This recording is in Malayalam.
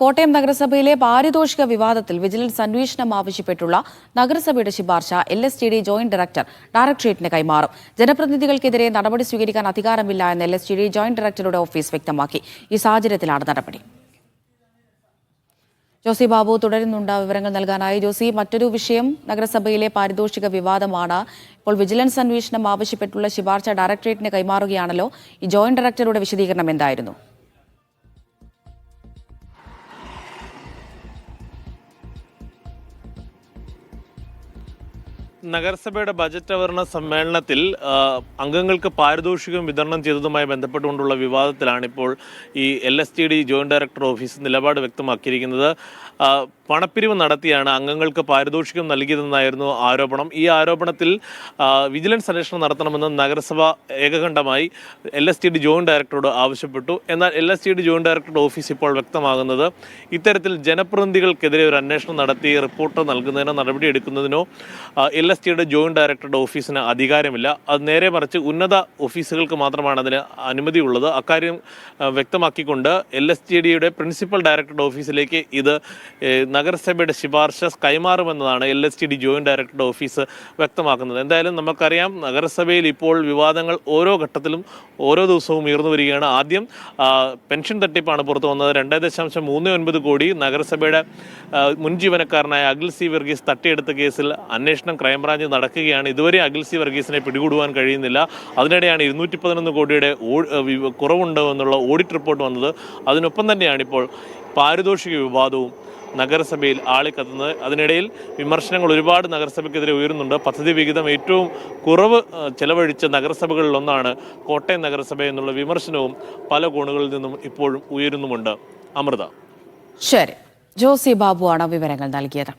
കോട്ടയം നഗരസഭയിലെ പാരിതോഷിക വിവാദത്തിൽ വിജിലൻസ് അന്വേഷണം ആവശ്യപ്പെട്ടുള്ള നഗരസഭയുടെ ശുപാർശ LSTD ജോയിന്റ് ഡയറക്ടർ ഡയറക്ടറേറ്റിന് കൈമാറും. ജനപ്രതിനിധികൾക്കെതിരെ നടപടി സ്വീകരിക്കാൻ അധികാരമില്ല എന്ന് LSTD ജോയിന്റ് ഡയറക്ടറുടെ ഓഫീസ് വ്യക്തമാക്കി. ഈ സാഹചര്യത്തിലാണ് നടപടി. ജോസി ബാബു തുടരുന്നുണ്ട് വിവരങ്ങൾ നൽകാനായി. ജോസി, മറ്റൊരു വിഷയം നഗരസഭയിലെ പാരിതോഷിക വിവാദമാണ്. ഇപ്പോൾ വിജിലൻസ് അന്വേഷണം ആവശ്യപ്പെട്ടുള്ള ശുപാർശ ഡയറക്ടറേറ്റിന് കൈമാറുകയാണല്ലോ. ഈ ജോയിന്റ് ഡയറക്ടറുടെ വിശദീകരണം എന്തായിരുന്നു? നഗരസഭയുടെ ബജറ്റ് അവതരണ സമ്മേളനത്തിൽ അംഗങ്ങൾക്ക് പാരിതോഷികം വിതരണം ചെയ്തതുമായി ബന്ധപ്പെട്ടുകൊണ്ടുള്ള വിവാദത്തിലാണ് ഇപ്പോൾ ഈ LSTD ജോയിന്റ് ഡയറക്ടർ ഓഫീസ് നിലപാട് വ്യക്തമാക്കിയിരിക്കുന്നത്. പണപ്പിരിവ് നടത്തിയാണ് അംഗങ്ങൾക്ക് പാരിതോഷികം നൽകിയതെന്നായിരുന്നു ആരോപണം. ഈ ആരോപണത്തിൽ വിജിലൻസ് അന്വേഷണം നടത്തണമെന്ന് നഗരസഭ ഏകകണ്ഠമായി LSTD ജോയിന്റ് ഡയറക്ടറോട് ആവശ്യപ്പെട്ടു. എന്നാൽ LSTD ജോയിന്റ് ഡയറക്ടറുടെ ഓഫീസ് ഇപ്പോൾ വ്യക്തമാകുന്നത് ഇത്തരത്തിൽ ജനപ്രതിനിധികൾക്കെതിരെ ഒരു അന്വേഷണം നടത്തി റിപ്പോർട്ട് നൽകുന്നതിനോ നടപടിയെടുക്കുന്നതിനോ LSTD ജോയിന്റ് ഡയറക്ടറുടെ ഓഫീസിന് അധികാരമില്ല. അത് നേരെ മറിച്ച് ഉന്നത ഓഫീസുകൾക്ക് മാത്രമാണ് അതിന് അനുമതിയുള്ളത്. അക്കാര്യം വ്യക്തമാക്കിക്കൊണ്ട് LSTDയുടെ പ്രിൻസിപ്പൽ ഡയറക്ടറുടെ ഓഫീസിലേക്ക് ഇത് നഗരസഭയുടെ ശുപാർശ കൈമാറുമെന്നതാണ് LSTD ജോയിന്റ് ഡയറക്ടറുടെ ഓഫീസ് വ്യക്തമാക്കുന്നത്. എന്തായാലും നമുക്കറിയാം, നഗരസഭയിൽ ഇപ്പോൾ വിവാദങ്ങൾ ഓരോ ഘട്ടത്തിലും ഓരോ ദിവസവും ഉയർന്നു വരികയാണ്. ആദ്യം പെൻഷൻ തട്ടിപ്പാണ് പുറത്തു വന്നത്. 2.39 കോടി നഗരസഭയുടെ മുൻ ജീവനക്കാരനായ അഖിൽ സി വർഗീസ് തട്ടിയെടുത്ത കേസിൽ അന്വേഷണം ക്രൈംബ്രാഞ്ച് നടക്കുകയാണ്. ഇതുവരെ അഖിൽ സി വർഗീസിനെ പിടികൂടുവാൻ കഴിയുന്നില്ല. അതിനിടെയാണ് 211 കോടിയുടെ കുറവുണ്ട് എന്നുള്ള ഓഡിറ്റ് റിപ്പോർട്ട് വന്നത്. അതിനൊപ്പം തന്നെയാണ് ഇപ്പോൾ പാരിതോഷിക വിവാദവും നഗരസഭയിൽ ആളിക്കത്തുന്നത്. അതിനിടയിൽ വിമർശനങ്ങൾ ഒരുപാട് നഗരസഭയ്ക്കെതിരെ ഉയരുന്നുണ്ട്. പദ്ധതി വിഹിതം ഏറ്റവും കുറവ് ചെലവഴിച്ച നഗരസഭകളിലൊന്നാണ് കോട്ടയം നഗരസഭ എന്നുള്ള വിമർശനവും പല കോണുകളിൽ നിന്നും ഇപ്പോഴും ഉയരുന്നുമുണ്ട്. അമൃത. ശരി, ജോസി ബാബുവാണ് വിവരങ്ങൾ നൽകിയത്.